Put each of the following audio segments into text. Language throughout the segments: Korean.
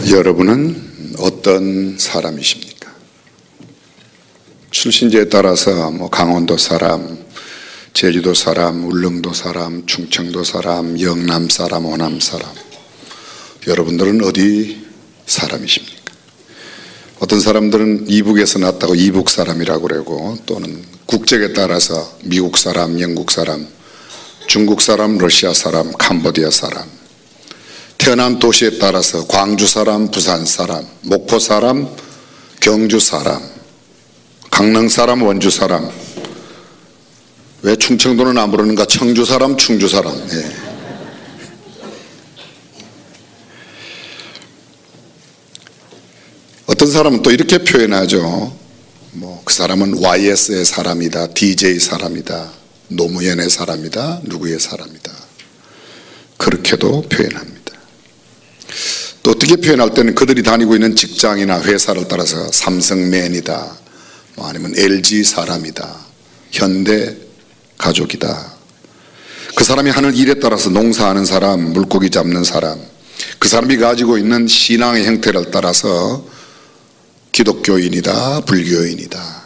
여러분은 어떤 사람이십니까? 출신지에 따라서 강원도 사람, 제주도 사람, 울릉도 사람, 충청도 사람, 영남 사람, 호남 사람, 여러분들은 어디 사람이십니까? 어떤 사람들은 이북에서 났다고 이북 사람이라고 그러고, 또는 국적에 따라서 미국 사람, 영국 사람, 중국 사람, 러시아 사람, 캄보디아 사람, 태어난 도시에 따라서 광주 사람, 부산 사람, 목포 사람, 경주 사람, 강릉 사람, 원주 사람. 왜 충청도는 안 부르는가? 청주 사람, 충주 사람. 예. 어떤 사람은 또 이렇게 표현하죠. 그 사람은 YS의 사람이다, DJ 사람이다, 노무현의 사람이다, 누구의 사람이다. 그렇게도 표현합니다. 또 어떻게 표현할 때는 그들이 다니고 있는 직장이나 회사를 따라서 삼성맨이다, 아니면 LG 사람이다, 현대 가족이다. 그 사람이 하는 일에 따라서 농사하는 사람, 물고기 잡는 사람, 그 사람이 가지고 있는 신앙의 형태를 따라서 기독교인이다, 불교인이다.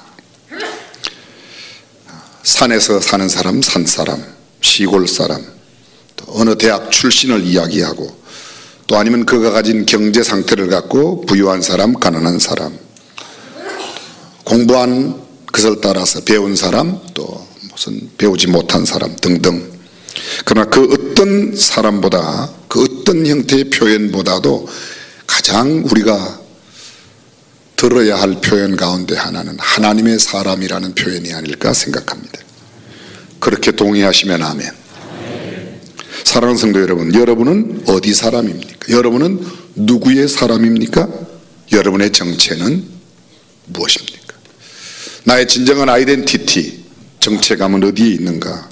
산에서 사는 사람, 산사람, 시골 사람, 또 어느 대학 출신을 이야기하고, 또 아니면 그가 가진 경제 상태를 갖고 부유한 사람, 가난한 사람, 공부한 것을 따라서 배운 사람, 또 무슨 배우지 못한 사람 등등. 그러나 그 어떤 사람보다, 그 어떤 형태의 표현보다도 가장 우리가 들어야 할 표현 가운데 하나는 하나님의 사람이라는 표현이 아닐까 생각합니다. 그렇게 동의하시면 아멘. 사랑하는 성도 여러분, 여러분은 어디 사람입니까? 여러분은 누구의 사람입니까? 여러분의 정체는 무엇입니까? 나의 진정한 아이덴티티, 정체감은 어디에 있는가?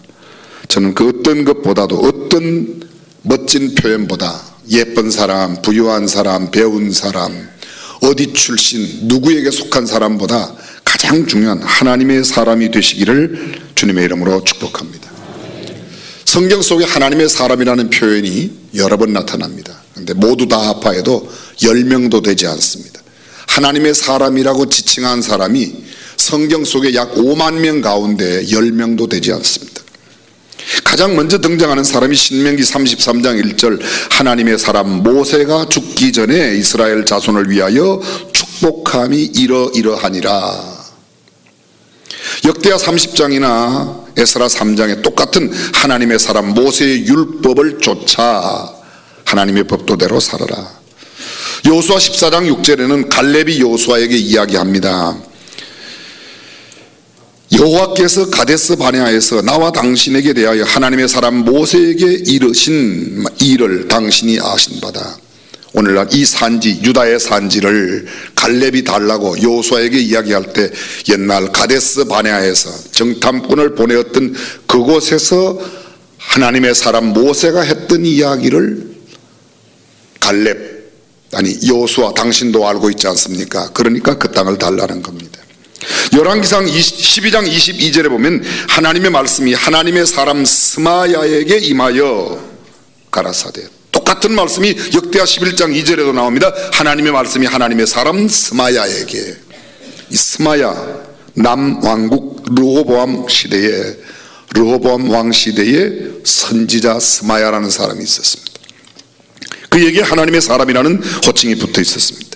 저는 그 어떤 것보다도, 어떤 멋진 표현보다 예쁜 사람, 부유한 사람, 배운 사람, 어디 출신, 누구에게 속한 사람보다 가장 중요한 하나님의 사람이 되시기를 주님의 이름으로 축복합니다. 성경 속에 하나님의 사람이라는 표현이 여러 번 나타납니다. 그런데 모두 다 합하여도 10명도 되지 않습니다. 하나님의 사람이라고 지칭한 사람이 성경 속에 약 5만 명 가운데 10명도 되지 않습니다. 가장 먼저 등장하는 사람이 신명기 33장 1절, 하나님의 사람 모세가 죽기 전에 이스라엘 자손을 위하여 축복함이 이러이러하니라. 역대하 30장이나 에스라 3장에 똑같은 하나님의 사람 모세의 율법을 쫓아 하나님의 법도대로 살아라. 여호수아 14장 6절에는 갈렙이 여호수아에게 이야기합니다. 여호와께서 가데스 바네아에서 나와 당신에게 대하여 하나님의 사람 모세에게 이르신 일을 당신이 아신 바다. 오늘날 이 산지, 유다의 산지를 갈렙이 달라고 여호수아에게 이야기할 때 옛날 가데스 바네아에서 정탐꾼을 보내었던 그곳에서 하나님의 사람 모세가 했던 이야기를 갈렙, 아니 여호수아 당신도 알고 있지 않습니까? 그러니까 그 땅을 달라는 겁니다. 열왕기상 12장 22절에 보면 하나님의 말씀이 하나님의 사람 스마야에게 임하여 가라사대. 똑같은 말씀이 역대하 11장 2절에도 나옵니다. 하나님의 말씀이 하나님의 사람 스마야에게. 이 스마야, 남왕국 르호보암 시대에, 르호보암 왕 시대에 선지자 스마야라는 사람이 있었습니다. 그에게 하나님의 사람이라는 호칭이 붙어 있었습니다.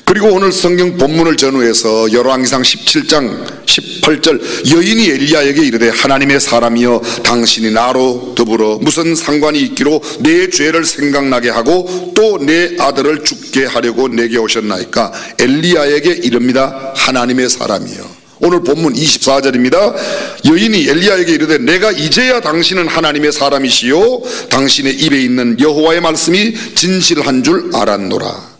그리고 오늘 성경 본문을 전후해서 열왕기상 17장 18절, 여인이 엘리야에게 이르되 하나님의 사람이여 당신이 나로 더불어 무슨 상관이 있기로 내 죄를 생각나게 하고 또 내 아들을 죽게 하려고 내게 오셨나이까? 엘리야에게 이릅니다. 하나님의 사람이여. 오늘 본문 24절입니다. 여인이 엘리야에게 이르되 내가 이제야 당신은 하나님의 사람이시요 당신의 입에 있는 여호와의 말씀이 진실한 줄 알았노라.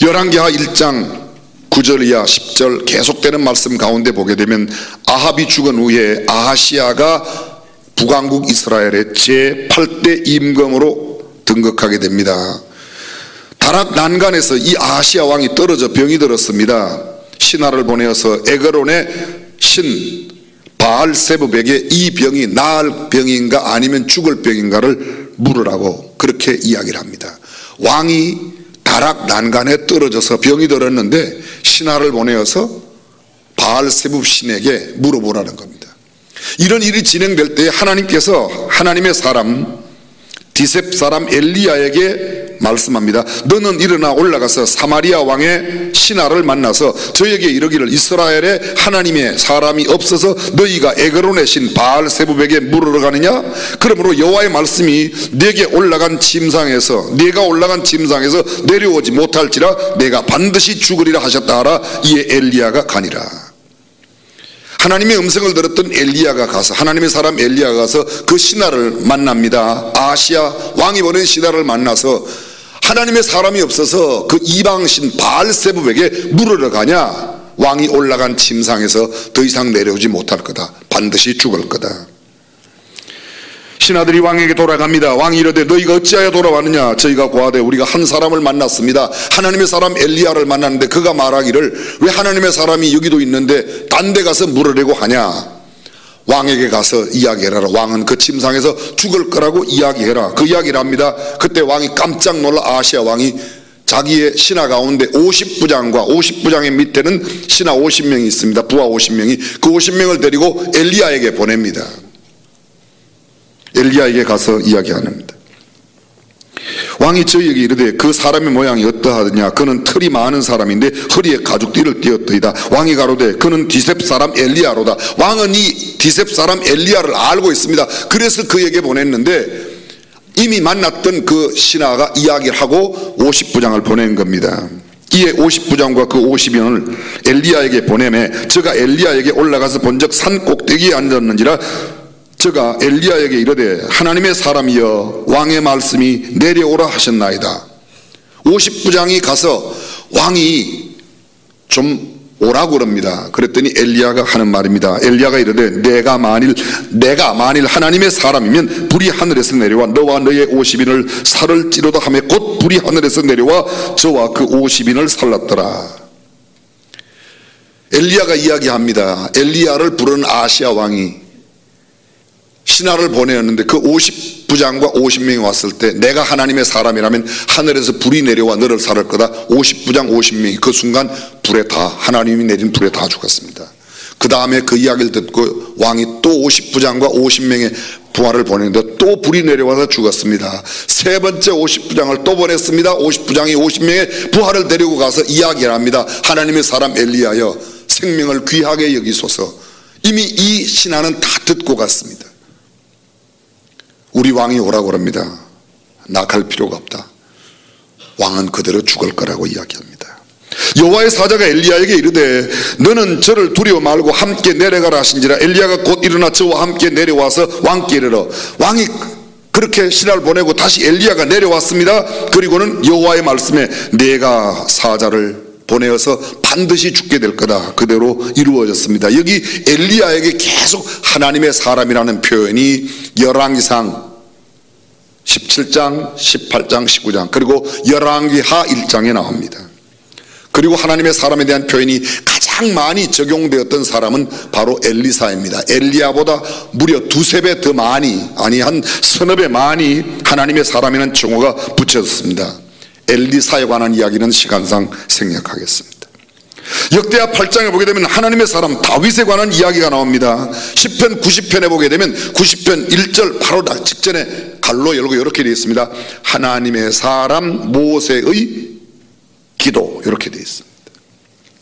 열왕기하 1장 9절 이하 10절 계속되는 말씀 가운데 보게 되면 아합이 죽은 후에 아하시야가 북왕국 이스라엘의 제8대 임금으로 등극하게 됩니다. 다락 난간에서 이 아하시야 왕이 떨어져 병이 들었습니다. 신하를 보내어서 에그론의 신 바알세붑에게 이 병이 나을 병인가 아니면 죽을 병인가를 물으라고 그렇게 이야기를 합니다. 왕이 다락 난간에 떨어져서 병이 들었는데 신하를 보내어서 바알세붑 신에게 물어보라는 겁니다. 이런 일이 진행될 때 하나님께서 하나님의 사람 디셉 사람 엘리야에게 말씀합니다. 너는 일어나 올라가서 사마리아 왕의 신하를 만나서 저에게 이르기를 이스라엘에 하나님의 사람이 없어서 너희가 에그론의 신 바알세붑에게 물으러 가느냐? 그러므로 여호와의 말씀이 내가 올라간 침상에서 내려오지 못할지라 내가 반드시 죽으리라 하셨다 하라. 이에 엘리야가 가니라. 하나님의 음성을 들었던 엘리야가 가서 하나님의 사람 엘리야가 가서 그 신하를 만납니다. 아하시야 왕이 보낸 신하를 만나서 하나님의 사람이 없어서 그 이방신 바알세붑에게 물으러 가냐? 왕이 올라간 침상에서 더 이상 내려오지 못할 거다. 반드시 죽을 거다. 신하들이 왕에게 돌아갑니다. 왕이 이르되 너희가 어찌하여 돌아왔느냐? 저희가 고하되 우리가 한 사람을 만났습니다. 하나님의 사람 엘리야를 만났는데 그가 말하기를 왜 하나님의 사람이 여기도 있는데 딴 데 가서 물으려고 하냐? 왕에게 가서 이야기해라. 왕은 그 침상에서 죽을 거라고 이야기해라. 그 이야기를 합니다. 그때 왕이 깜짝 놀라 아하시야 왕이 자기의 신하 가운데 50부장의 밑에는 신하 50명이 있습니다. 부하 50명이 그 50명을 데리고 엘리야에게 보냅니다. 엘리야에게 가서 이야기합니다. 왕이 저희에게 이르되 그 사람의 모양이 어떠하느냐? 그는 털이 많은 사람인데 허리에 가죽띠를 띠었더이다. 왕이 가로되 그는 디셉 사람 엘리야로다. 왕은 이 디셉 사람 엘리야를 알고 있습니다. 그래서 그에게 보냈는데 이미 만났던 그 신하가 이야기를 하고 50부장을 보낸 겁니다. 이에 50부장과 그 50인을 엘리야에게 보내매 저가 엘리야에게 올라가서 본적 산 꼭대기에 앉았는지라 저가 엘리야에게 이르되 하나님의 사람이여 왕의 말씀이 내려오라 하셨나이다. 50부장이 가서 왕이 좀 오라고 그럽니다. 그랬더니 엘리야가 하는 말입니다. 엘리야가 이르되 내가 만일 하나님의 사람이면 불이 하늘에서 내려와 너와 너의 50인을 살을지로다 하며 곧 불이 하늘에서 내려와 저와 그 50인을 살랐더라. 엘리야가 이야기합니다. 엘리야를 부르는 아시아 왕이 신하를 보내었는데 그 50부장과 50명이 왔을 때 내가 하나님의 사람이라면 하늘에서 불이 내려와 너를 살을 거다. 50부장 50명이 그 순간 불에 다 하나님이 내린 불에 다 죽었습니다. 그 다음에 그 이야기를 듣고 왕이 또 50부장과 50명의 부하를 보냈는데 또 불이 내려와서 죽었습니다. 세 번째 50부장을 또 보냈습니다. 50부장이 50명의 부하를 데리고 가서 이야기를 합니다. 하나님의 사람 엘리야여 생명을 귀하게 여기소서. 이미 이 신하는 다 듣고 갔습니다. 우리 왕이 오라고 합니다. 낙할 필요가 없다. 왕은 그대로 죽을 거라고 이야기합니다. 여호와의 사자가 엘리야에게 이르되 너는 저를 두려워 말고 함께 내려가라 하신지라. 엘리야가 곧 일어나 저와 함께 내려와서 왕께 이르러 왕이 그렇게 신하를 보내고 다시 엘리야가 내려왔습니다. 그리고는 여호와의 말씀에 내가 사자를 보내어서 반드시 죽게 될 거다. 그대로 이루어졌습니다. 여기 엘리야에게 계속 하나님의 사람이라는 표현이 열왕기상 17장, 18장, 19장 그리고 열왕기하 1장에 나옵니다. 그리고 하나님의 사람에 대한 표현이 가장 많이 적용되었던 사람은 바로 엘리사입니다. 엘리야보다 무려 두세 배 더 많이, 아니 한 서너 배 많이 하나님의 사람이라는 정호가 붙여졌습니다. 엘리사에 관한 이야기는 시간상 생략하겠습니다. 역대하 8장에 보게 되면 하나님의 사람 다윗에 관한 이야기가 나옵니다. 10편 90편에 보게 되면 90편 1절 바로 직전에 갈로 열고 이렇게 되어 있습니다. 하나님의 사람 모세의 기도 이렇게 되어 있습니다.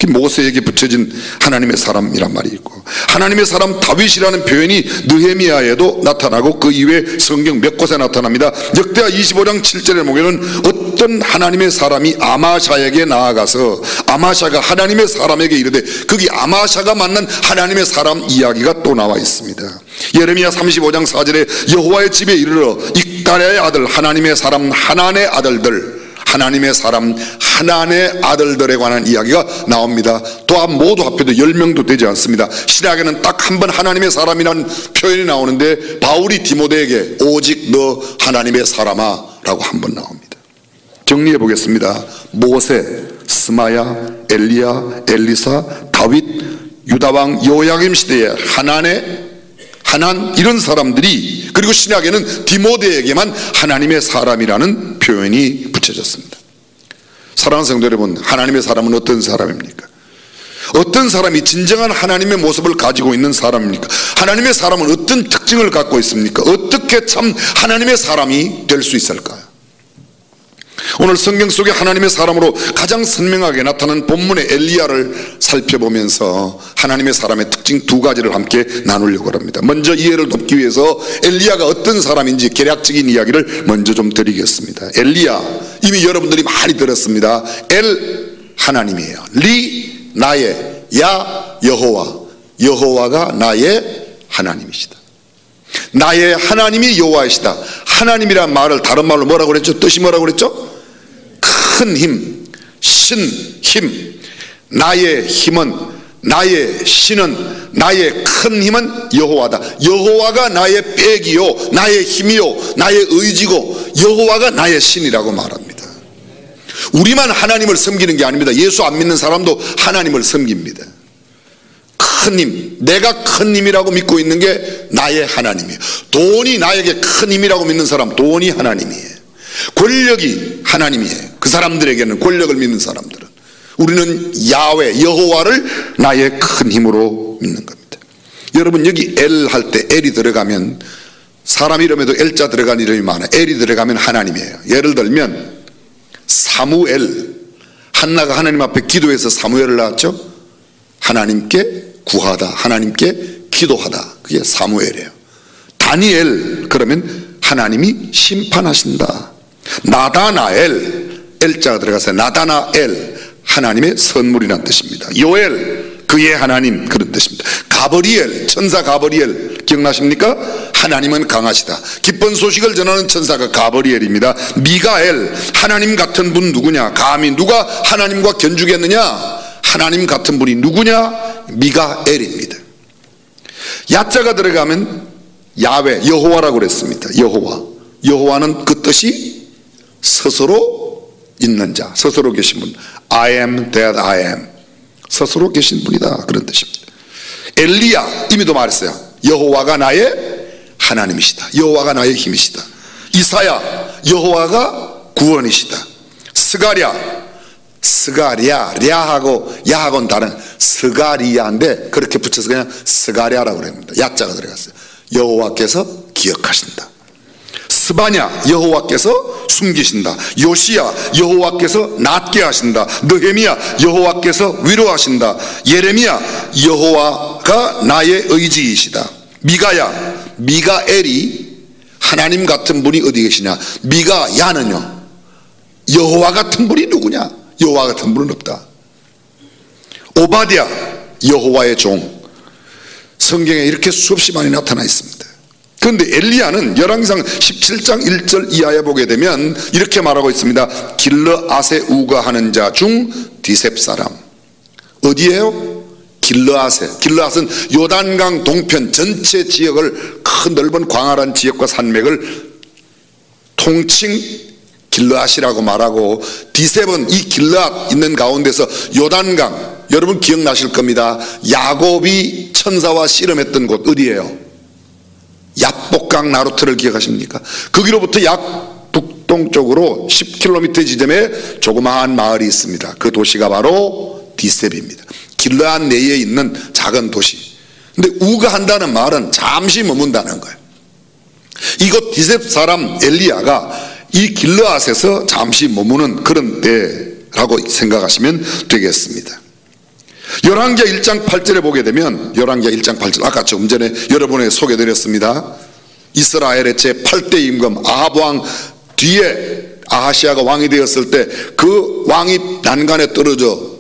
모세에게 붙여진 하나님의 사람이란 말이 있고 하나님의 사람 다윗이라는 표현이 느헤미야에도 나타나고 그 이외에 성경 몇 곳에 나타납니다. 역대하 25장 7절에 보면 어떤 하나님의 사람이 아마샤에게 나아가서 아마샤가 하나님의 사람에게 이르되 거기 아마샤가 만난 하나님의 사람 이야기가 또 나와 있습니다. 예레미야 35장 4절에 여호와의 집에 이르러 익다랴의 아들 하나님의 사람 하난의 아들들 하나님의 사람 하난의 아들들에 관한 이야기가 나옵니다. 또한 모두 합해도 10명도 되지 않습니다. 신약에는 딱 한 번 하나님의 사람이라는 표현이 나오는데 바울이 디모데에게 오직 너 하나님의 사람아 라고 한 번 나옵니다. 정리해 보겠습니다. 모세, 스마야, 엘리야, 엘리사, 다윗, 유다왕 요야김 시대에 하난의 이런 사람들이, 그리고 신약에는 디모데에게만 하나님의 사람이라는 표현이 붙여졌습니다. 사랑하는 성도 여러분, 하나님의 사람은 어떤 사람입니까? 어떤 사람이 진정한 하나님의 모습을 가지고 있는 사람입니까? 하나님의 사람은 어떤 특징을 갖고 있습니까? 어떻게 참 하나님의 사람이 될 수 있을까요? 오늘 성경 속에 하나님의 사람으로 가장 선명하게 나타난 본문의 엘리야를 살펴보면서 하나님의 사람의 특징 두 가지를 함께 나누려고 합니다. 먼저 이해를 돕기 위해서 엘리야가 어떤 사람인지 개략적인 이야기를 먼저 좀 드리겠습니다. 엘리야, 이미 여러분들이 많이 들었습니다. 엘, 하나님이에요. 리, 나의, 야, 여호와. 여호와가 나의 하나님이시다. 나의 하나님이 여호와이시다. 하나님이란 말을 다른 말로 뭐라고 그랬죠? 뜻이 뭐라고 그랬죠? 큰 힘, 신, 힘. 나의 힘은, 나의 신은, 나의 큰 힘은 여호와다. 여호와가 나의 백이요, 나의 힘이요, 나의 의지고, 여호와가 나의 신이라고 말합니다. 우리만 하나님을 섬기는 게 아닙니다. 예수 안 믿는 사람도 하나님을 섬깁니다. 큰 힘, 내가 큰 힘이라고 믿고 있는 게 나의 하나님이에요. 돈이 나에게 큰 힘이라고 믿는 사람, 돈이 하나님이에요. 권력이 하나님이에요. 그 사람들에게는, 권력을 믿는 사람들은. 우리는 야훼, 여호와를 나의 큰 힘으로 믿는 겁니다. 여러분, 여기 엘 할 때 엘이 들어가면, 사람 이름에도 엘자 들어간 이름이 많아요. 엘이 들어가면 하나님이에요. 예를 들면 사무엘, 한나가 하나님 앞에 기도해서 사무엘을 낳았죠. 하나님께 구하다, 하나님께 기도하다, 그게 사무엘이에요. 다니엘, 그러면 하나님이 심판하신다. 나다나엘, 엘자가 들어가서 나다나엘, 하나님의 선물이라는 뜻입니다. 요엘, 그의 하나님, 그런 뜻입니다. 가브리엘, 천사 가브리엘 기억나십니까? 하나님은 강하시다. 기쁜 소식을 전하는 천사가 가브리엘입니다. 미가엘, 하나님 같은 분 누구냐? 감히 누가 하나님과 견주겠느냐? 하나님 같은 분이 누구냐? 미가엘입니다. 야자가 들어가면 야훼, 여호와라고 그랬습니다. 여호와. 여호와는 그 뜻이 스스로 있는 자, 스스로 계신 분. I am that I am. 스스로 계신 분이다, 그런 뜻입니다. 엘리야, 이미도 말했어요. 여호와가 나의 하나님이시다. 여호와가 나의 힘이시다. 이사야, 여호와가 구원이시다. 스가랴, 랴하고 야하고는 다른 스가리야인데 그렇게 붙여서 그냥 스가랴라고 그럽니다. 야자가 들어갔어요. 여호와께서 기억하신다. 스바냐, 여호와께서 숨기신다. 요시야, 여호와께서 낫게 하신다. 느헤미야, 여호와께서 위로하신다. 예레미야, 여호와가 나의 의지이시다. 미가야, 미가엘이 하나님 같은 분이 어디 계시냐? 미가야는요, 여호와 같은 분이 누구냐? 여호와 같은 분은 없다. 오바댜, 여호와의 종. 성경에 이렇게 수없이 많이 나타나 있습니다. 그런데 엘리야는 열왕기상 17장 1절 이하에 보게 되면 이렇게 말하고 있습니다. 길르앗에 우거하는 자 중 디셉 사람. 어디에요? 길르앗에. 길르앗은 요단강 동편 전체 지역을, 큰 넓은 광활한 지역과 산맥을 통칭 길르앗이라고 말하고, 디셉은 이 길르앗 있는 가운데서 요단강, 여러분 기억나실 겁니다. 야곱이 천사와 씨름했던 곳 어디예요? 얍복강 나루트를 기억하십니까? 거기로부터 약 북동쪽으로 10km 지점에 조그마한 마을이 있습니다. 그 도시가 바로 디셉입니다. 길르앗 내에 있는 작은 도시. 근데 우거한다는 말은 잠시 머문다는 거예요. 이곳 디셉 사람 엘리야가 이 길르앗에서 잠시 머무는 그런 데라고 생각하시면 되겠습니다. 열왕기하 1장 8절에 보게 되면, 열왕기하 1장 8절, 아까 좀 전에 여러분에게 소개드렸습니다. 이스라엘의 제8대 임금 아합 왕 뒤에 아하시아가 왕이 되었을 때 그 왕이 난간에 떨어져,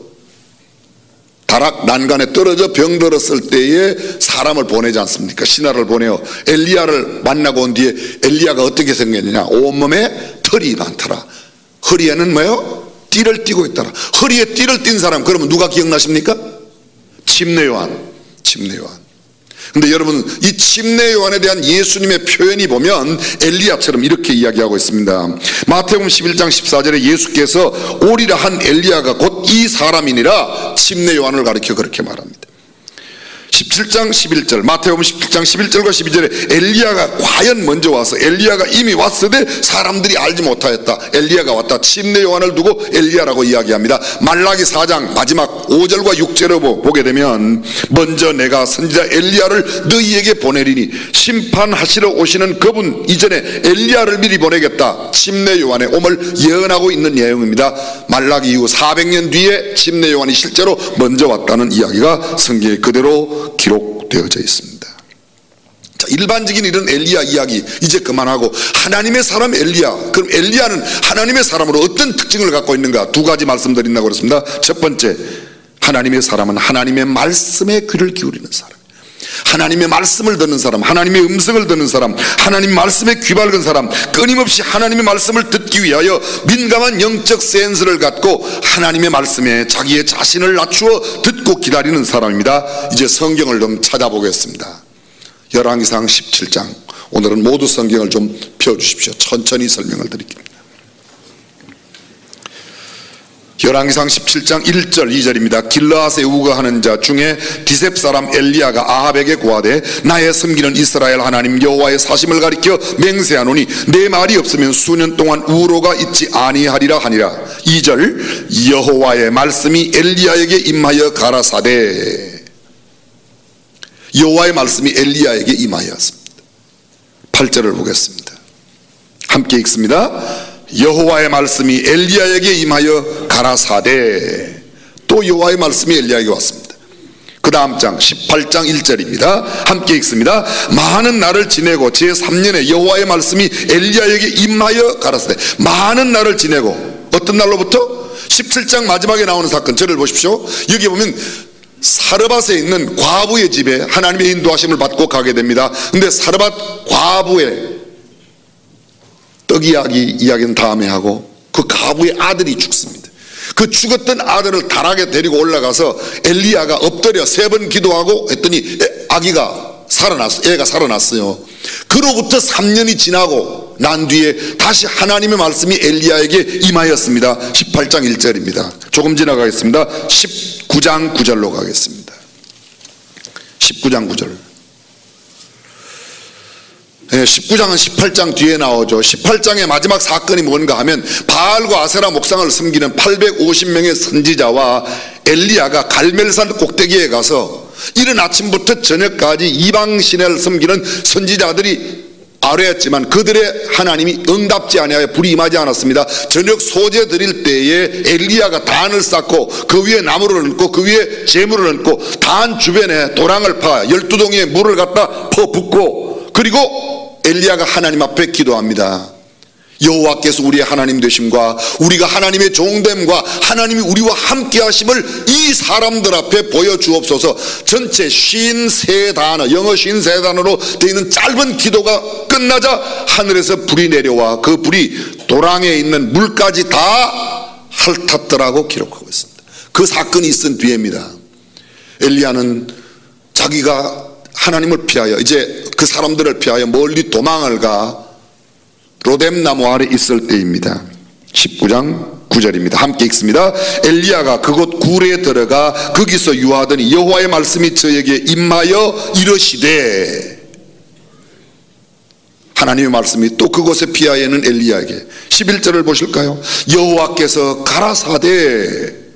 다락 난간에 떨어져 병들었을 때에 사람을 보내지 않습니까? 신하를 보내요. 엘리야를 만나고 온 뒤에 엘리야가 어떻게 생겼느냐? 온몸에 털이 많더라. 허리에는 뭐요? 띠를 띠고 있더라. 허리에 띠를 띈 사람, 그러면 누가 기억나십니까? 침례요한. 침례요한. 근데 여러분, 이 침례요한에 대한 예수님의 표현이 보면 엘리야처럼 이렇게 이야기하고 있습니다. 마태복음 11장 14절에 예수께서 오리라 한 엘리야가 곧 이 사람이니라 침례요한을 가리켜 그렇게 말합니다. 17장 11절, 마태복음 17장 11절과 12절에 엘리야가 과연 먼저 와서 엘리야가 이미 왔으되 사람들이 알지 못하였다. 엘리야가 왔다. 침례 요한을 두고 엘리야라고 이야기합니다. 말라기 4장 마지막 5절과 6절을 보게 되면 먼저 내가 선지자 엘리야를 너희에게 보내리니 심판하시러 오시는 그분 이전에 엘리야를 미리 보내겠다. 침례 요한의 옴을 예언하고 있는 내용입니다. 말라기 이후 400년 뒤에 침례 요한이 실제로 먼저 왔다는 이야기가 성경에 그대로 기록되어져 있습니다. 자, 일반적인 이런 엘리야 이야기 이제 그만하고 하나님의 사람 엘리야, 그럼 엘리야는 하나님의 사람으로 어떤 특징을 갖고 있는가 두 가지 말씀드린다고 그랬습니다. 첫 번째, 하나님의 사람은 하나님의 말씀에 귀를 기울이는 사람, 하나님의 말씀을 듣는 사람, 하나님의 음성을 듣는 사람, 하나님 말씀에 귀 밝은 사람, 끊임없이 하나님의 말씀을 듣기 위하여 민감한 영적 센스를 갖고 하나님의 말씀에 자기의 자신을 낮추어 듣고 기다리는 사람입니다. 이제 성경을 좀 찾아보겠습니다. 열왕기상 17장, 오늘은 모두 성경을 좀 펴주십시오. 천천히 설명을 드릴게요. 열왕기상 17장 1절 2절입니다. 길르앗에 우거하는 자 중에 디셉 사람 엘리야가 아합에게 고하되 나의 섬기는 이스라엘 하나님 여호와의 사심을 가리켜 맹세하노니 내 말이 없으면 수년 동안 우로가 있지 아니하리라 하니라. 2절 여호와의 말씀이 엘리야에게 임하여 가라사대, 여호와의 말씀이 엘리야에게 임하였습니다. 8절을 보겠습니다. 함께 읽습니다. 여호와의 말씀이 엘리야에게 임하여 가라사대, 또 여호와의 말씀이 엘리야에게 왔습니다. 그 다음 장 18장 1절입니다. 함께 읽습니다. 많은 날을 지내고 제3년에 여호와의 말씀이 엘리야에게 임하여 가라사대. 많은 날을 지내고, 어떤 날로부터? 17장 마지막에 나오는 사건, 저를 보십시오. 여기 보면 사르밧에 있는 과부의 집에 하나님의 인도하심을 받고 가게 됩니다. 근데 사르밧 과부의 떡 이야기는 다음에 하고, 그 과부의 아들이 죽습니다. 그 죽었던 아들을 다락에 데리고 올라가서 엘리야가 엎드려 3번 기도하고 했더니 애가 살아났어요. 그로부터 3년이 지나고 난 뒤에 다시 하나님의 말씀이 엘리야에게 임하였습니다. 18장 1절입니다. 조금 지나가겠습니다. 19장 9절로 가겠습니다. 19장 9절. 19장은 18장 뒤에 나오죠. 18장의 마지막 사건이 뭔가 하면 바알과 아세라 목상을 섬기는 850명의 선지자와 엘리야가 갈멜산 꼭대기에 가서 이른 아침부터 저녁까지 이방신을 섬기는 선지자들이 아뢰었지만 그들의 하나님이 응답지 아니하여 불이 임하지 않았습니다. 저녁 소재 드릴 때에 엘리야가 단을 쌓고 그 위에 나무를 얹고 그 위에 재물을 얹고 단 주변에 도랑을 파 12동이의 물을 갖다 퍼붓고, 그리고 엘리야가 하나님 앞에 기도합니다. 여호와께서 우리의 하나님 되심과 우리가 하나님의 종됨과 하나님이 우리와 함께 하심을 이 사람들 앞에 보여주옵소서. 전체 53단어, 영어 53단어로 되어 있는 짧은 기도가 끝나자 하늘에서 불이 내려와 그 불이 도랑에 있는 물까지 다 핥았더라고 기록하고 있습니다. 그 사건이 있은 뒤입니다. 엘리야는 자기가 하나님을 피하여, 이제 그 사람들을 피하여 멀리 도망을 가 로뎀나무 아래 있을 때입니다. 19장 9절입니다. 함께 읽습니다. 엘리야가 그곳 굴에 들어가 거기서 유하더니 여호와의 말씀이 저에게 임하여 이르시되, 하나님의 말씀이 또 그곳에 피하여는 엘리야에게. 11절을 보실까요? 여호와께서 가라사대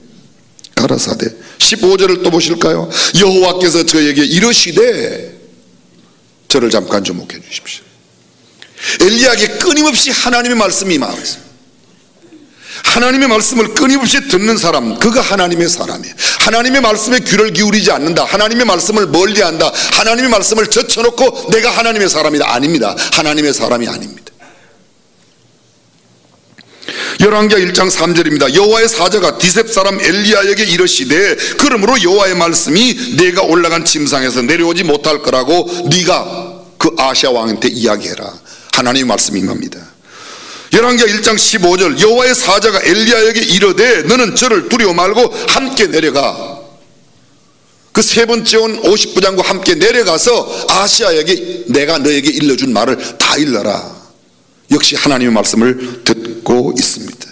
15절을 또 보실까요? 여호와께서 저에게 이르시되. 저를 잠깐 주목해 주십시오. 엘리야에게 끊임없이 하나님의 말씀이 임하였습니다. 하나님의 말씀을 끊임없이 듣는 사람, 그가 하나님의 사람이에요. 하나님의 말씀에 귀를 기울이지 않는다, 하나님의 말씀을 멀리한다, 하나님의 말씀을 젖혀놓고 내가 하나님의 사람이다, 아닙니다. 하나님의 사람이 아닙니다. 열왕기하 1장 3절입니다. 여호와의 사자가 디셉 사람 엘리야에게 이르시되 그러므로 여호와의 말씀이 내가 올라간 침상에서 내려오지 못할 거라고 네가 그 아시아 왕한테 이야기해라. 하나님의 말씀이 임합니다. 열왕기하 1장 15절 여호와의 사자가 엘리야에게 이르되 너는 저를 두려워 말고 함께 내려가. 그 세 번째 온 50부장과 함께 내려가서 아시아에게 내가 너에게 일러준 말을 다 일러라. 역시 하나님의 말씀을 듣고 있습니다.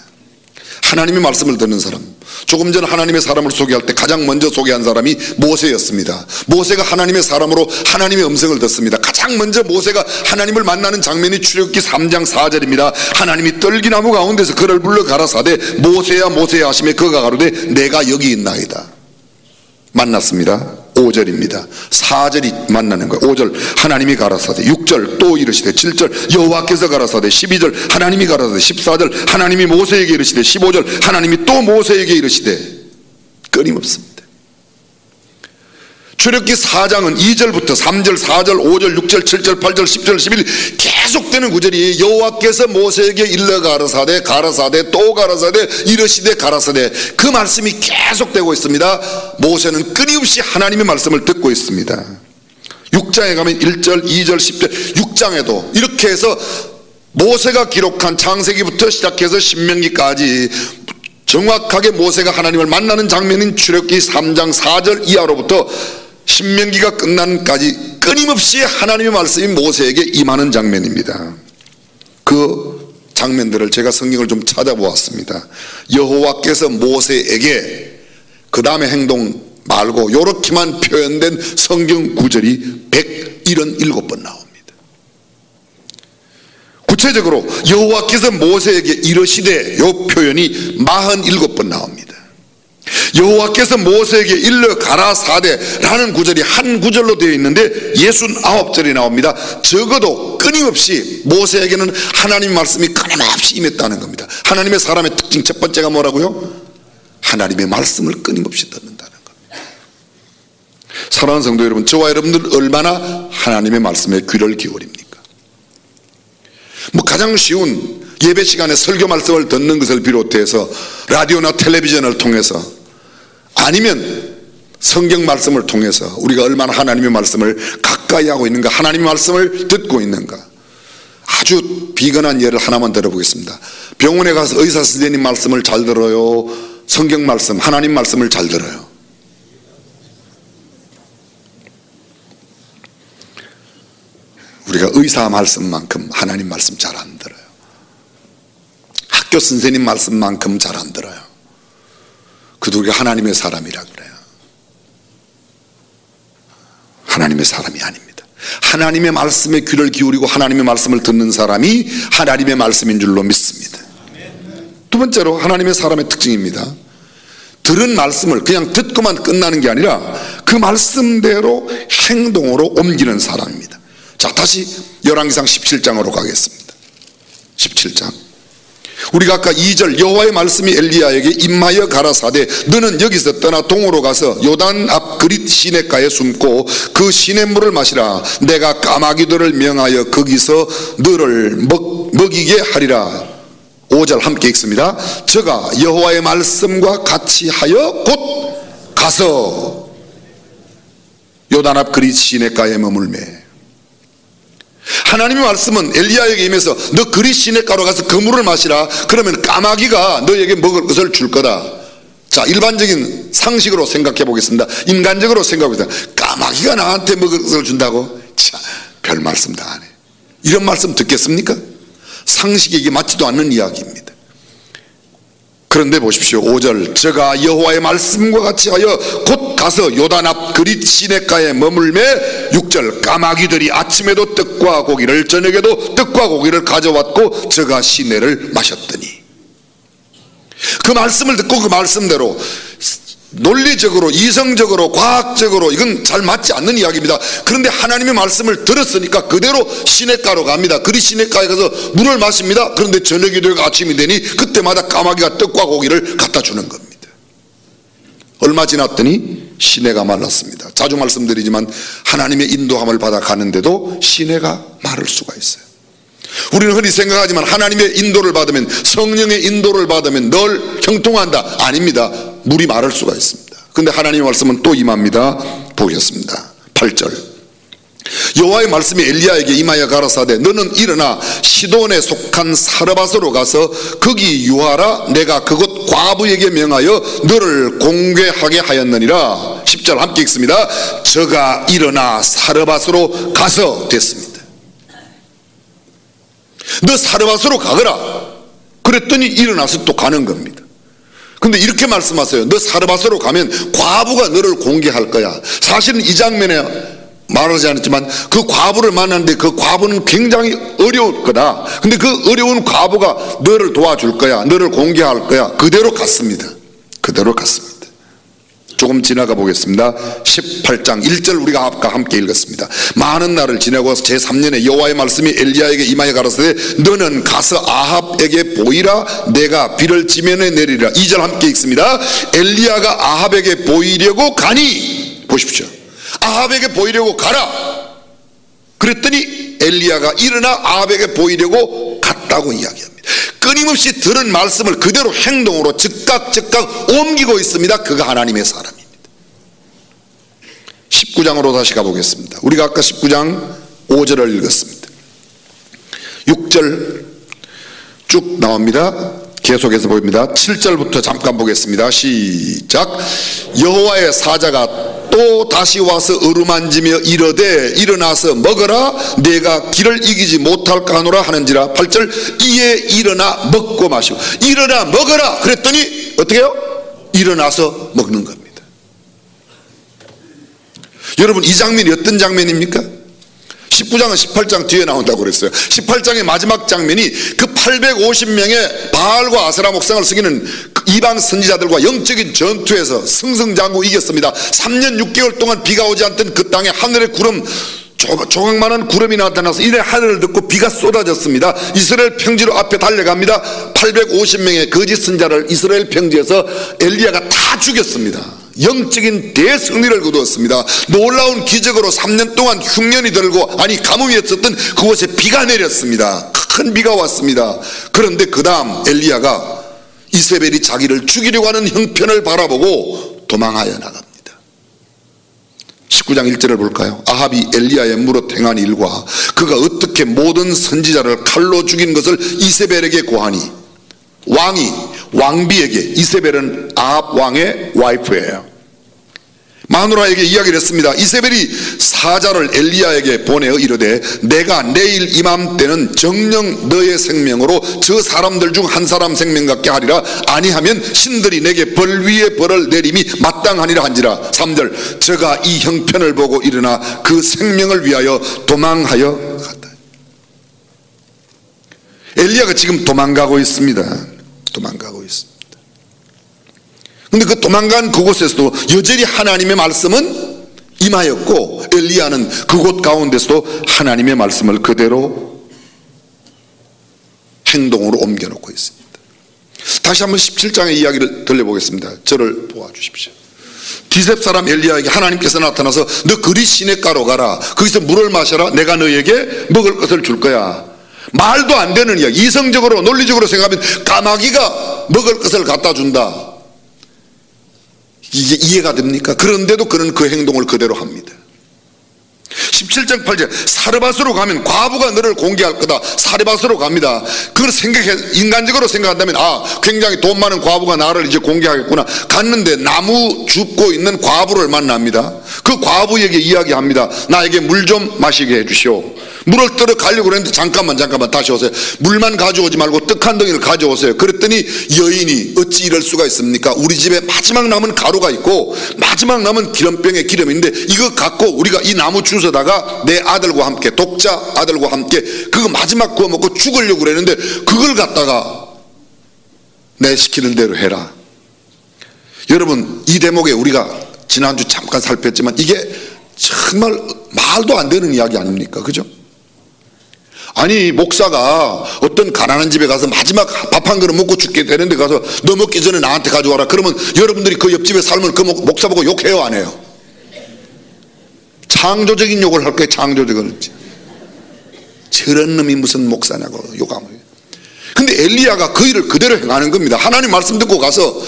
하나님의 말씀을 듣는 사람. 조금 전 하나님의 사람을 소개할 때 가장 먼저 소개한 사람이 모세였습니다. 모세가 하나님의 사람으로 하나님의 음성을 듣습니다. 가장 먼저 모세가 하나님을 만나는 장면이 출애굽기 3장 4절입니다. 하나님이 떨기나무 가운데서 그를 불러 가라사대 모세야 모세야 하시매 그가 가로되 내가 여기 있나이다. 만났습니다. 5절입니다. 4절이 만나는 거예요. 5절 하나님이 가라사대, 6절 또 이르시되, 7절 여호와께서 가라사대, 12절 하나님이 가라사대, 14절 하나님이 모세에게 이르시되, 15절 하나님이 또 모세에게 이르시되. 끊임없습니다. 출애굽기 4장은 2절부터 3절, 4절, 5절, 6절, 7절, 8절, 10절, 11 계속되는 구절이 여호와께서 모세에게 일러 가라사대, 가라사대, 또 가라사대, 이르시되 가라사대. 그 말씀이 계속되고 있습니다. 모세는 끊임없이 하나님의 말씀을 듣고 있습니다. 6장에 가면 1절, 2절, 10절, 6장에도 이렇게 해서 모세가 기록한 창세기부터 시작해서 신명기까지 정확하게 모세가 하나님을 만나는 장면인 출애굽기 3장 4절 이하로부터 신명기가 끝난까지 끊임없이 하나님의 말씀이 모세에게 임하는 장면입니다. 그 장면들을 제가 성경을 좀 찾아보았습니다. 여호와께서 모세에게 그 다음에 행동 말고 이렇게만 표현된 성경 구절이 177번 나옵니다. 구체적으로 여호와께서 모세에게 이르시되 이 표현이 47번 나옵니다. 여호와께서 모세에게 일러 가라사대라는 구절이 한 구절로 되어 있는데 69절이 나옵니다. 적어도 끊임없이 모세에게는 하나님의 말씀이 끊임없이 임했다는 겁니다. 하나님의 사람의 특징 첫 번째가 뭐라고요? 하나님의 말씀을 끊임없이 듣는다는 겁니다. 사랑하는 성도 여러분, 저와 여러분들 얼마나 하나님의 말씀에 귀를 기울입니까? 가장 쉬운 예배 시간에 설교 말씀을 듣는 것을 비롯해서 라디오나 텔레비전을 통해서 아니면 성경 말씀을 통해서 우리가 얼마나 하나님의 말씀을 가까이 하고 있는가, 하나님의 말씀을 듣고 있는가. 아주 비근한 예를 하나만 들어보겠습니다. 병원에 가서 의사 선생님 말씀을 잘 들어요? 성경 말씀, 하나님 말씀을 잘 들어요? 우리가 의사 말씀만큼 하나님 말씀 잘 안 들어요. 학교 선생님 말씀만큼 잘 안 들어요. 그도 우리가 하나님의 사람이라 그래요. 하나님의 사람이 아닙니다. 하나님의 말씀에 귀를 기울이고 하나님의 말씀을 듣는 사람이 하나님의 말씀인 줄로 믿습니다. 두 번째로 하나님의 사람의 특징입니다. 들은 말씀을 그냥 듣고만 끝나는 게 아니라 그 말씀대로 행동으로 옮기는 사람입니다. 자, 다시 열왕기상 17장으로 가겠습니다. 17장. 우리가 아까 2절 여호와의 말씀이 엘리야에게 임하여 가라사대 너는 여기서 떠나 동으로 가서 요단 앞 그릿 시냇가에 숨고 그 시냇물을 마시라. 내가 까마귀들을 명하여 거기서 너를 먹이게 하리라. 5절 함께 읽습니다. 저가 여호와의 말씀과 같이 하여 곧 가서 요단 앞 그릿 시냇가에 머물매. 하나님의 말씀은 엘리야에게 임해서 너 그릿 시냇가로 가서 그 물을 마시라. 그러면 까마귀가 너에게 먹을 것을 줄 거다. 자, 일반적인 상식으로 생각해 보겠습니다. 인간적으로 생각해 보겠습니다. 까마귀가 나한테 먹을 것을 준다고? 자, 별 말씀 다 안 해. 이런 말씀 듣겠습니까? 상식에게 맞지도 않는 이야기입니다. 그런데 보십시오. 5절 저가 여호와의 말씀과 같이 하여 곧 가서 요단 앞 그릿 시냇가에 머물매. 6절 까마귀들이 아침에도 떡과 고기를 저녁에도 떡과 고기를 가져왔고 저가 시내를 마셨더니. 그 말씀을 듣고 그 말씀대로 논리적으로 이성적으로 과학적으로 이건 잘 맞지 않는 이야기입니다. 그런데 하나님의 말씀을 들었으니까 그대로 시냇가로 갑니다. 그리 시냇가에 가서 물을 마십니다. 그런데 저녁이 되고 아침이 되니 그때마다 까마귀가 떡과 고기를 갖다 주는 겁니다. 얼마 지났더니 시내가 말랐습니다. 자주 말씀드리지만 하나님의 인도함을 받아 가는데도 시내가 마를 수가 있어요. 우리는 흔히 생각하지만 하나님의 인도를 받으면, 성령의 인도를 받으면 늘 형통한다. 아닙니다. 물이 마를 수가 있습니다. 그런데 하나님의 말씀은 또 임합니다. 보겠습니다. 8절 여호와의 말씀이 엘리야에게 임하여 가라사대 너는 일어나 시돈에 속한 사르밧으로 가서 거기 유하라. 내가 그곳 과부에게 명하여 너를 공개하게 하였느니라. 10절 함께 읽습니다. 저가 일어나 사르밧으로 가서 됐습니다. 너 사르밧으로 가거라. 그랬더니 일어나서 또 가는 겁니다. 근데 이렇게 말씀하세요. 너 사르밧으로 가면 과부가 너를 공개할 거야. 사실은 이 장면에 말하지 않았지만 그 과부를 만났는데 그 과부는 굉장히 어려울 거다. 근데 그 어려운 과부가 너를 도와줄 거야. 너를 공개할 거야. 그대로 갔습니다. 그대로 갔습니다. 조금 지나가 보겠습니다. 18장 1절 우리가 아까 함께 읽었습니다. 많은 날을 지내고 제3년에 여호와의 말씀이 엘리야에게 임하여 가라사대 너는 가서 아합에게 보이라. 내가 비를 지면에 내리라. 2절 함께 읽습니다. 엘리야가 아합에게 보이려고 가니, 보십시오, 아합에게 보이려고 가라. 그랬더니 엘리야가 일어나 아합에게 보이려고 갔다고 이야기합니다. 끊임없이 들은 말씀을 그대로 행동으로 즉각 옮기고 있습니다. 그가 하나님의 사람입니다. 19장으로 다시 가보겠습니다. 우리가 아까 19장 5절을 읽었습니다. 6절 쭉 나옵니다. 계속해서 보입니다. 7절부터 잠깐 보겠습니다. 시작. 여호와의 사자가 또 다시 와서 어루만지며 이르되 일어나서 먹어라. 내가 길을 이기지 못할까 하노라 하는지라. 8절 이에 일어나 먹고 마시고. 일어나 먹어라 그랬더니 어떻게 해요? 일어나서 먹는 겁니다. 여러분, 이 장면이 어떤 장면입니까? 19장은 18장 뒤에 나온다고 그랬어요. 18장의 마지막 장면이 그 850명의 바알과 아세라 목상을 섬기는 이방 선지자들과 영적인 전투에서 승승장구 이겼습니다. 3년 6개월 동안 비가 오지 않던 그 땅에 하늘의 구름, 조각만한 구름이 나타나서 이내 하늘을 듣고 비가 쏟아졌습니다. 이스라엘 평지로 앞에 달려갑니다. 850명의 거짓 선지자를 이스라엘 평지에서 엘리야가 다 죽였습니다. 영적인 대승리를 거두었습니다. 놀라운 기적으로 3년 동안 흉년이 들고 가뭄이었었던 그곳에 비가 내렸습니다. 큰 비가 왔습니다. 그런데 그 다음 엘리야가 이세벨이 자기를 죽이려고 하는 형편을 바라보고 도망하여 나갑니다. 19장 1절을 볼까요? 아합이 엘리야의 무릇 행한 일과 그가 어떻게 모든 선지자를 칼로 죽인 것을 이세벨에게 고하니, 왕비에게, 이세벨은 아합 왕의 와이프예요. 마누라에게 이야기를 했습니다. 이세벨이 사자를 엘리야에게 보내어 이르되 내가 내일 이맘때는 정녕 너의 생명으로 저 사람들 중 한 사람 생명 같게 하리라. 아니하면 신들이 내게 벌 위에 벌을 내림이 마땅하니라 한지라. 3절 저가 이 형편을 보고 일어나 그 생명을 위하여 도망하여 갔다. 엘리야가 지금 도망가고 있습니다. 도망가고 있습니다. 근데 그 도망간 그곳에서도 여전히 하나님의 말씀은 임하였고 엘리야는 그곳 가운데서도 하나님의 말씀을 그대로 행동으로 옮겨놓고 있습니다. 다시 한번 17장의 이야기를 들려보겠습니다. 저를 보아주십시오. 디셉 사람 엘리야에게 하나님께서 나타나서 너 그리 시냇가로 가라. 거기서 물을 마셔라. 내가 너에게 먹을 것을 줄 거야. 말도 안 되는 이야기. 이성적으로 논리적으로 생각하면 까마귀가 먹을 것을 갖다 준다. 이게 이해가 됩니까? 그런데도 그는 그 행동을 그대로 합니다. 17장 8절 사르밧으로 가면 과부가 너를 공개할 거다. 사르밧으로 갑니다. 그걸 인간적으로 생각한다면 굉장히 돈 많은 과부가 나를 이제 공개하겠구나. 갔는데 나무 줍고 있는 과부를 만납니다. 그 과부에게 이야기합니다. 나에게 물 좀 마시게 해주시오. 물을 떨어 가려고 그랬는데 잠깐만 다시 오세요. 물만 가져오지 말고 떡 한 덩이를 가져오세요. 그랬더니 여인이 어찌 이럴 수가 있습니까? 우리 집에 마지막 남은 가루가 있고 마지막 남은 기름병에 기름인데 이거 갖고 우리가 이 나무 주워다가 내 아들과 함께, 독자 아들과 함께 그거 마지막 구워 먹고 죽으려고 그랬는데 그걸 갖다가 내 시키는 대로 해라. 여러분, 이 대목에 우리가 지난주 잠깐 살폈지만 이게 정말 말도 안 되는 이야기 아닙니까? 그죠? 아니, 목사가 어떤 가난한 집에 가서 마지막 밥 한 그릇 먹고 죽게 되는데 가서 너 먹기 전에 나한테 가져와라. 그러면 여러분들이 그 옆집에 살면 그 목사 보고 욕해요, 안 해요? 창조적인 욕을 할 거예요. 창조적인. 저런 놈이 무슨 목사냐고 욕하면. 근데 엘리야가 그 일을 그대로 행하는 겁니다. 하나님 말씀 듣고 가서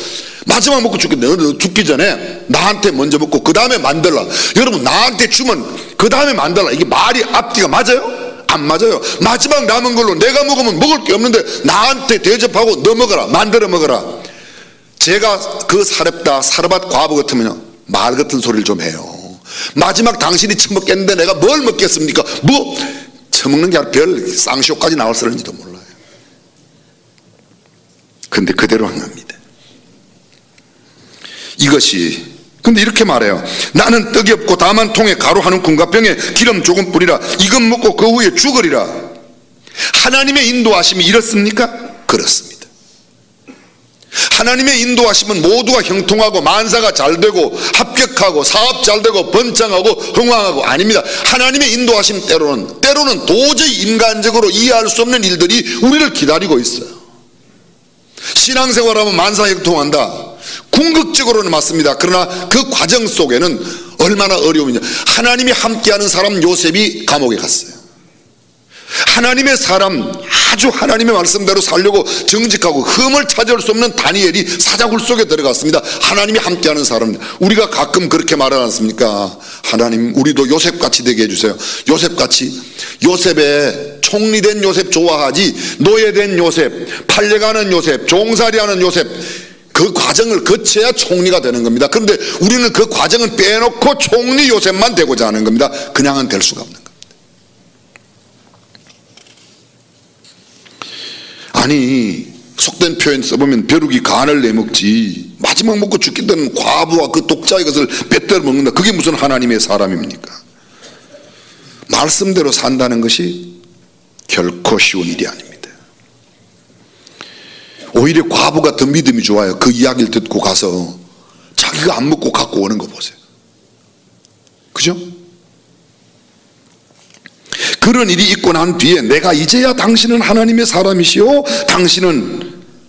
마지막 먹고 죽겠네. 너 죽기 전에 나한테 먼저 먹고 그 다음에 만들라. 여러분, 나한테 주면 그 다음에 만들라. 이게 말이 앞뒤가 맞아요? 안 맞아요. 마지막 남은 걸로 내가 먹으면 먹을 게 없는데 나한테 대접하고 너 먹어라. 만들어 먹어라. 제가 그 사르밧 과부 같으면 말 같은 소리를 좀 해요. 마지막 당신이 처먹겠는데 내가 뭘 먹겠습니까? 뭐 처먹는 게 아니라 별 쌍쇼까지 나올지도 몰라요. 근데 그대로 행합니다. 이것이, 근데 이렇게 말해요. 나는 떡이 없고 다만 통에 가루 한 움큼과 병에 기름 조금 뿌리라. 이것 먹고 그 후에 죽으리라. 하나님의 인도하심이 이렇습니까? 그렇습니다. 하나님의 인도하심은 모두가 형통하고 만사가 잘되고 합격하고 사업 잘되고 번창하고 흥왕하고 아닙니다. 하나님의 인도하심 때로는 도저히 인간적으로 이해할 수 없는 일들이 우리를 기다리고 있어요. 신앙생활하면 만사 형통한다, 궁극적으로는 맞습니다. 그러나 그 과정 속에는 얼마나 어려움이냐. 하나님이 함께하는 사람 요셉이 감옥에 갔어요. 하나님의 사람, 아주 하나님의 말씀대로 살려고 정직하고 흠을 찾을 수 없는 다니엘이 사자굴 속에 들어갔습니다. 하나님이 함께하는 사람. 우리가 가끔 그렇게 말하지 않습니까? 하나님, 우리도 요셉같이 되게 해주세요. 요셉같이. 요셉의 총리된 요셉 좋아하지, 노예된 요셉, 팔려가는 요셉, 종살이하는 요셉, 그 과정을 거쳐야 총리가 되는 겁니다. 그런데 우리는 그 과정은 빼놓고 총리 요셉만 되고자 하는 겁니다. 그냥은 될 수가 없는 겁니다. 아니, 속된 표현 써보면 벼룩이 간을 내먹지, 마지막 먹고 죽겠다는 과부와 그 독자의 것을 빼앗아 먹는다. 그게 무슨 하나님의 사람입니까? 말씀대로 산다는 것이 결코 쉬운 일이 아닙니다. 오히려 과부가 더 믿음이 좋아요. 그 이야기를 듣고 가서 자기가 안 먹고 갖고 오는 거 보세요. 그죠? 그런 일이 있고 난 뒤에 내가 이제야 당신은 하나님의 사람이시오,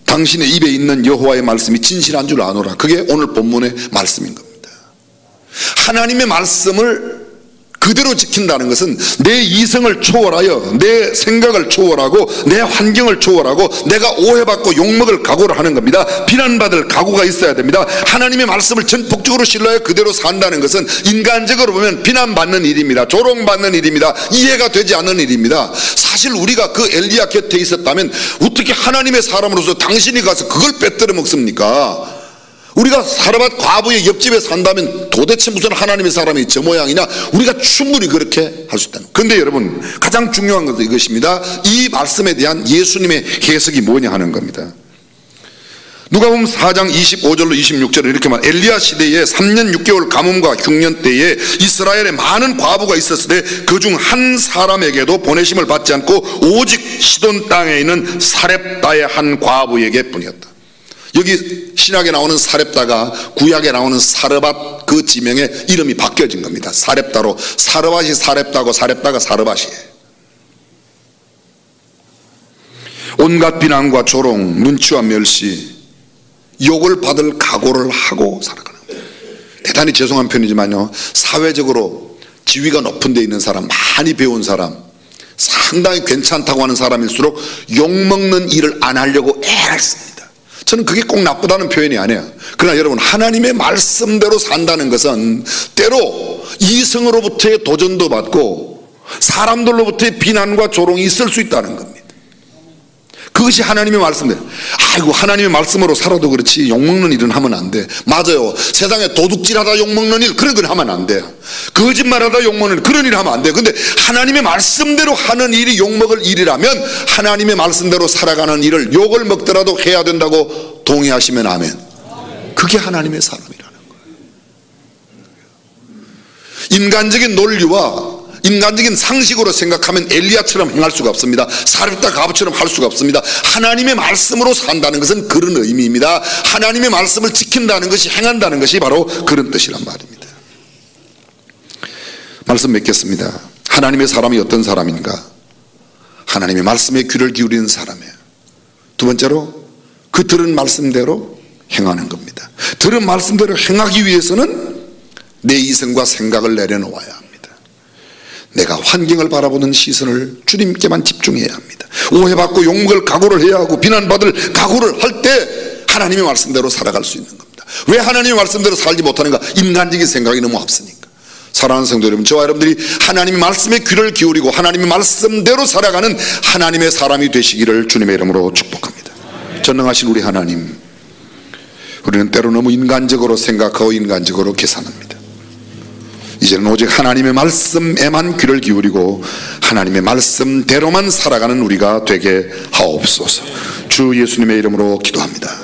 당신의 입에 있는 여호와의 말씀이 진실한 줄 아노라. 그게 오늘 본문의 말씀인 겁니다. 하나님의 말씀을 그대로 지킨다는 것은 내 이성을 초월하여, 내 생각을 초월하고, 내 환경을 초월하고, 내가 오해받고 욕먹을 각오를 하는 겁니다. 비난받을 각오가 있어야 됩니다. 하나님의 말씀을 전폭적으로 신뢰하여 그대로 산다는 것은 인간적으로 보면 비난받는 일입니다. 조롱받는 일입니다. 이해가 되지 않는 일입니다. 사실 우리가 그 엘리야 곁에 있었다면 어떻게 하나님의 사람으로서 당신이 가서 그걸 빼뜨려 먹습니까? 우리가 사르밧 과부의 옆집에 산다면 도대체 무슨 하나님의 사람이 저 모양이냐? 우리가 충분히 그렇게 할 수 있다는. 그런데 여러분, 가장 중요한 것은 이것입니다. 이 말씀에 대한 예수님의 해석이 뭐냐 하는 겁니다. 누가복음 4장 25절로 26절에 이렇게 말, 엘리야 시대에 3년 6개월 가뭄과 흉년 때에 이스라엘에 많은 과부가 있었을 때 그 중 한 사람에게도 보내심을 받지 않고 오직 시돈 땅에 있는 사렙다의 한 과부에게 뿐이었다. 여기 신약에 나오는 사렙다가 구약에 나오는 사르밧 그 지명의 이름이 바뀌어진 겁니다. 사렙다로. 사르밧이 사렙다고 사렙다가 사르밧이에요. 온갖 비난과 조롱, 눈치와 멸시, 욕을 받을 각오를 하고 살아가는 거예요. 대단히 죄송한 편이지만요, 사회적으로 지위가 높은 데 있는 사람, 많이 배운 사람, 상당히 괜찮다고 하는 사람일수록 욕먹는 일을 안 하려고 애를 씁니다. 저는 그게 꼭 나쁘다는 표현이 아니에요. 그러나 여러분, 하나님의 말씀대로 산다는 것은 때로 이성으로부터의 도전도 받고 사람들로부터의 비난과 조롱이 있을 수 있다는 겁니다. 그것이 하나님의 말씀대로. 아이고, 하나님의 말씀으로 살아도 그렇지 욕먹는 일은 하면 안 돼. 맞아요. 세상에 도둑질하다 욕먹는 일, 그런 건 하면 안 돼요. 거짓말하다 욕먹는 일, 그런 일 하면 안 돼요. 근데 하나님의 말씀대로 하는 일이 욕먹을 일이라면 하나님의 말씀대로 살아가는 일을 욕을 먹더라도 해야 된다고 동의하시면 아멘. 그게 하나님의 사람이라는 거예요. 인간적인 논리와 인간적인 상식으로 생각하면 엘리야처럼 행할 수가 없습니다. 사렙다 과부처럼 할 수가 없습니다. 하나님의 말씀으로 산다는 것은 그런 의미입니다. 하나님의 말씀을 지킨다는 것이, 행한다는 것이 바로 그런 뜻이란 말입니다. 말씀 맺겠습니다. 하나님의 사람이 어떤 사람인가? 하나님의 말씀에 귀를 기울이는 사람이에요. 두 번째로, 그 들은 말씀대로 행하는 겁니다. 들은 말씀대로 행하기 위해서는 내 이성과 생각을 내려놓아야 합니다. 내가 환경을 바라보는 시선을 주님께만 집중해야 합니다. 오해받고 욕먹을 각오를 해야 하고 비난받을 각오를 할 때 하나님의 말씀대로 살아갈 수 있는 겁니다. 왜 하나님의 말씀대로 살지 못하는가? 인간적인 생각이 너무 앞서니까. 사랑하는 성도 여러분, 저와 여러분들이 하나님의 말씀에 귀를 기울이고 하나님의 말씀대로 살아가는 하나님의 사람이 되시기를 주님의 이름으로 축복합니다. 전능하신 우리 하나님, 우리는 때로 너무 인간적으로 생각하고 인간적으로 계산합니다. 이제는 오직 하나님의 말씀에만 귀를 기울이고 하나님의 말씀대로만 살아가는 우리가 되게 하옵소서. 주 예수님의 이름으로 기도합니다.